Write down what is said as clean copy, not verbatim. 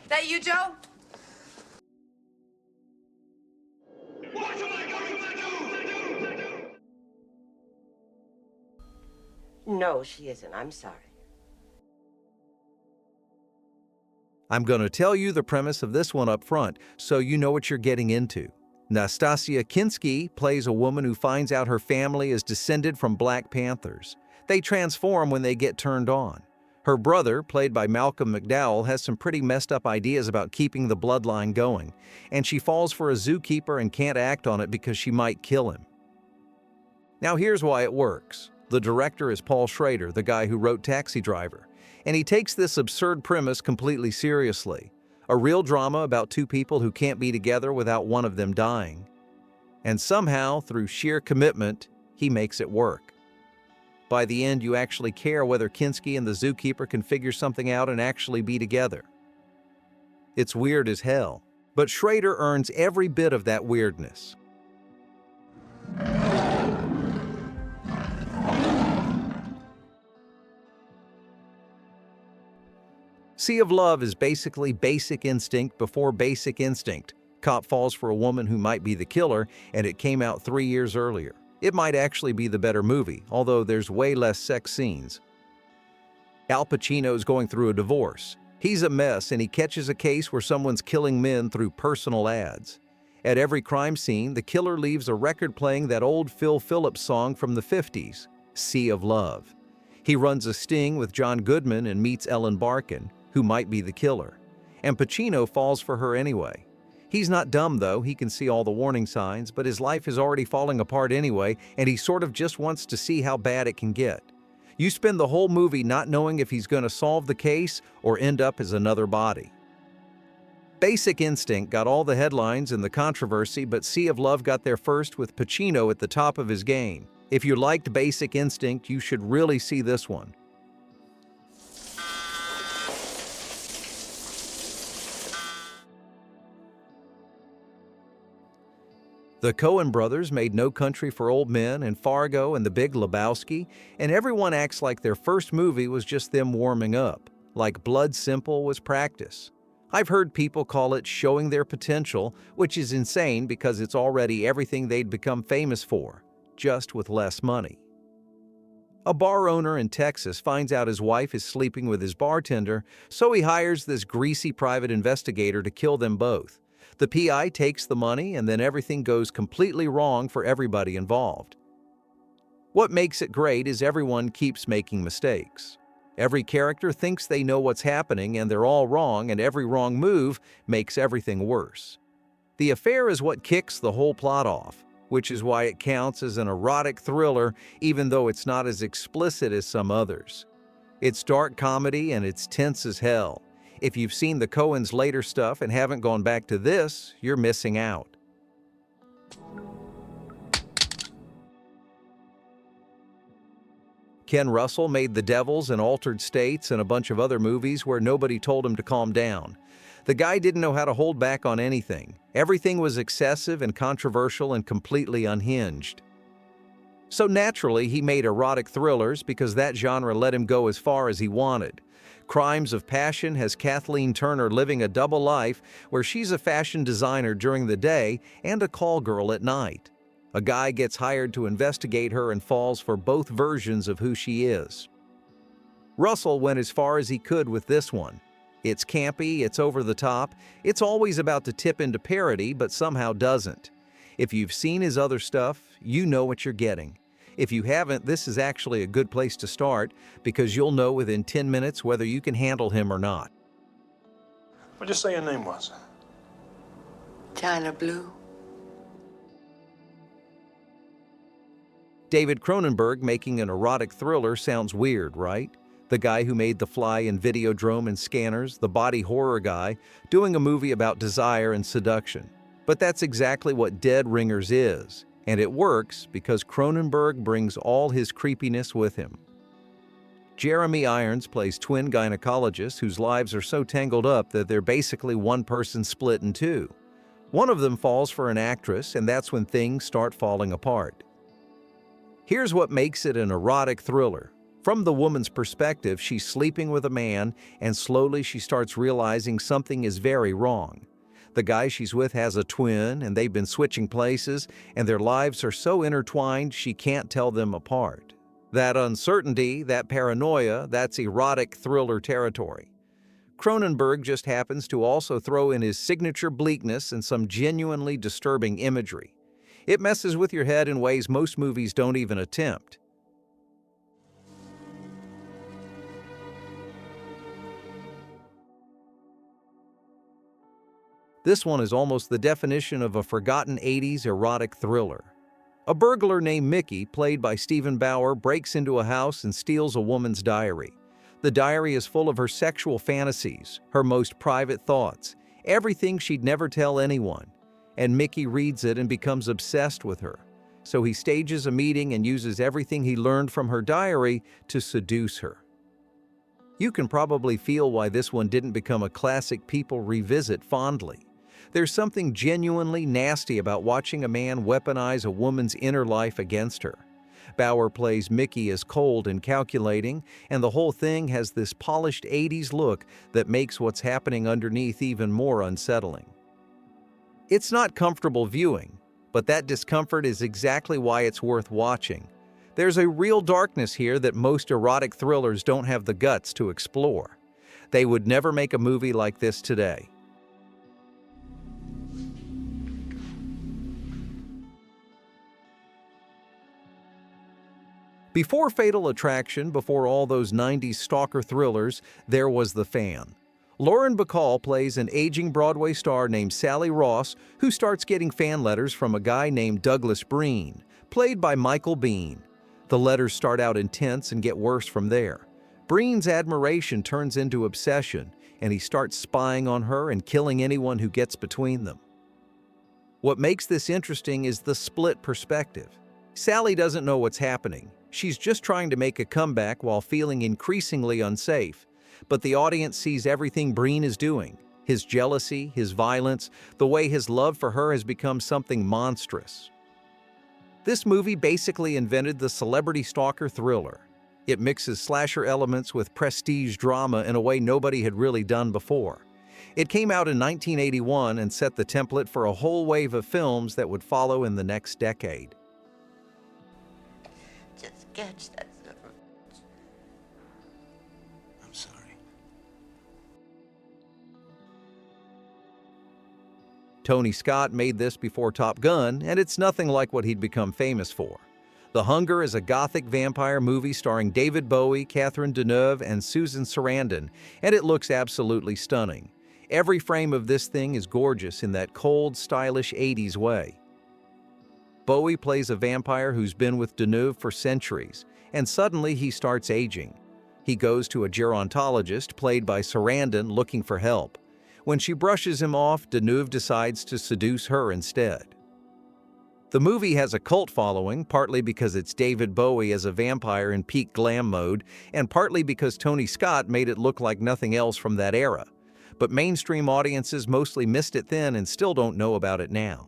That you, Joe? What am I going to do? No, she isn't. I'm sorry. I'm going to tell you the premise of this one up front, so you know what you're getting into. Nastasia Kinski plays a woman who finds out her family is descended from Black Panthers. They transform when they get turned on. Her brother, played by Malcolm McDowell, has some pretty messed up ideas about keeping the bloodline going, and she falls for a zookeeper and can't act on it because she might kill him. Now here's why it works. The director is Paul Schrader, the guy who wrote Taxi Driver, and he takes this absurd premise completely seriously. A real drama about two people who can't be together without one of them dying. And somehow, through sheer commitment, he makes it work. By the end, you actually care whether Kinski and the zookeeper can figure something out and actually be together. It's weird as hell, but Schrader earns every bit of that weirdness. Sea of Love is basically Basic Instinct before Basic Instinct. Cop falls for a woman who might be the killer, and it came out 3 years earlier. It might actually be the better movie, although there's way less sex scenes. Al Pacino's going through a divorce. He's a mess, and he catches a case where someone's killing men through personal ads. At every crime scene, the killer leaves a record playing that old Phil Phillips song from the 50s, Sea of Love. He runs a sting with John Goodman and meets Ellen Barkin, who might be the killer. And Pacino falls for her anyway. He's not dumb though, he can see all the warning signs, but his life is already falling apart anyway, and he sort of just wants to see how bad it can get. You spend the whole movie not knowing if he's going to solve the case or end up as another body. Basic Instinct got all the headlines and the controversy, but Sea of Love got there first with Pacino at the top of his game. If you liked Basic Instinct, you should really see this one. The Coen Brothers made No Country for Old Men and Fargo and The Big Lebowski, and everyone acts like their first movie was just them warming up, like Blood Simple was practice. I've heard people call it showing their potential, which is insane because it's already everything they'd become famous for, just with less money. A bar owner in Texas finds out his wife is sleeping with his bartender, so he hires this greasy private investigator to kill them both. The PI takes the money, and then everything goes completely wrong for everybody involved. What makes it great is everyone keeps making mistakes. Every character thinks they know what's happening, and they're all wrong, and every wrong move makes everything worse. The affair is what kicks the whole plot off, which is why it counts as an erotic thriller, even though it's not as explicit as some others. It's dark comedy, and it's tense as hell. If you've seen the Coens' later stuff and haven't gone back to this, you're missing out. Ken Russell made The Devils and Altered States and a bunch of other movies where nobody told him to calm down. The guy didn't know how to hold back on anything. Everything was excessive and controversial and completely unhinged. So naturally, he made erotic thrillers because that genre let him go as far as he wanted. Crimes of Passion has Kathleen Turner living a double life where she's a fashion designer during the day and a call girl at night. A guy gets hired to investigate her and falls for both versions of who she is. Russell went as far as he could with this one. It's campy, it's over the top, it's always about to tip into parody but somehow doesn't. If you've seen his other stuff, you know what you're getting. If you haven't, this is actually a good place to start because you'll know within 10 minutes whether you can handle him or not. What'd you say your name was? China Blue. David Cronenberg making an erotic thriller sounds weird, right? The guy who made The Fly and Videodrome and Scanners, the body horror guy, doing a movie about desire and seduction. But that's exactly what Dead Ringers is. And it works because Cronenberg brings all his creepiness with him. Jeremy Irons plays twin gynecologists whose lives are so tangled up that they're basically one person split in two. One of them falls for an actress, and that's when things start falling apart. Here's what makes it an erotic thriller. From the woman's perspective, she's sleeping with a man, and slowly she starts realizing something is very wrong. The guy she's with has a twin, and they've been switching places, and their lives are so intertwined she can't tell them apart. That uncertainty, that paranoia, that's erotic thriller territory. Cronenberg just happens to also throw in his signature bleakness and some genuinely disturbing imagery. It messes with your head in ways most movies don't even attempt. This one is almost the definition of a forgotten 80s erotic thriller. A burglar named Mickey, played by Stephen Bauer, breaks into a house and steals a woman's diary. The diary is full of her sexual fantasies, her most private thoughts, everything she'd never tell anyone. And Mickey reads it and becomes obsessed with her. So he stages a meeting and uses everything he learned from her diary to seduce her. You can probably feel why this one didn't become a classic people revisit fondly. There's something genuinely nasty about watching a man weaponize a woman's inner life against her. Bauer plays Mickey as cold and calculating, and the whole thing has this polished 80s look that makes what's happening underneath even more unsettling. It's not comfortable viewing, but that discomfort is exactly why it's worth watching. There's a real darkness here that most erotic thrillers don't have the guts to explore. They would never make a movie like this today. Before Fatal Attraction, before all those 90s stalker thrillers, there was The Fan. Lauren Bacall plays an aging Broadway star named Sally Ross, who starts getting fan letters from a guy named Douglas Breen, played by Michael Biehn. The letters start out intense and get worse from there. Breen's admiration turns into obsession, and he starts spying on her and killing anyone who gets between them. What makes this interesting is the split perspective. Sally doesn't know what's happening. She's just trying to make a comeback while feeling increasingly unsafe. But the audience sees everything Breen is doing. His jealousy, his violence, the way his love for her has become something monstrous. This movie basically invented the celebrity stalker thriller. It mixes slasher elements with prestige drama in a way nobody had really done before. It came out in 1981 and set the template for a whole wave of films that would follow in the next decade. Just catch that silver. I'm sorry. Tony Scott made this before Top Gun, and it's nothing like what he'd become famous for. The Hunger is a gothic vampire movie starring David Bowie, Catherine Deneuve, and Susan Sarandon, and it looks absolutely stunning. Every frame of this thing is gorgeous in that cold, stylish 80s way. Bowie plays a vampire who's been with Deneuve for centuries, and suddenly he starts aging. He goes to a gerontologist, played by Sarandon, looking for help. When she brushes him off, Deneuve decides to seduce her instead. The movie has a cult following, partly because it's David Bowie as a vampire in peak glam mode, and partly because Tony Scott made it look like nothing else from that era. But mainstream audiences mostly missed it then and still don't know about it now.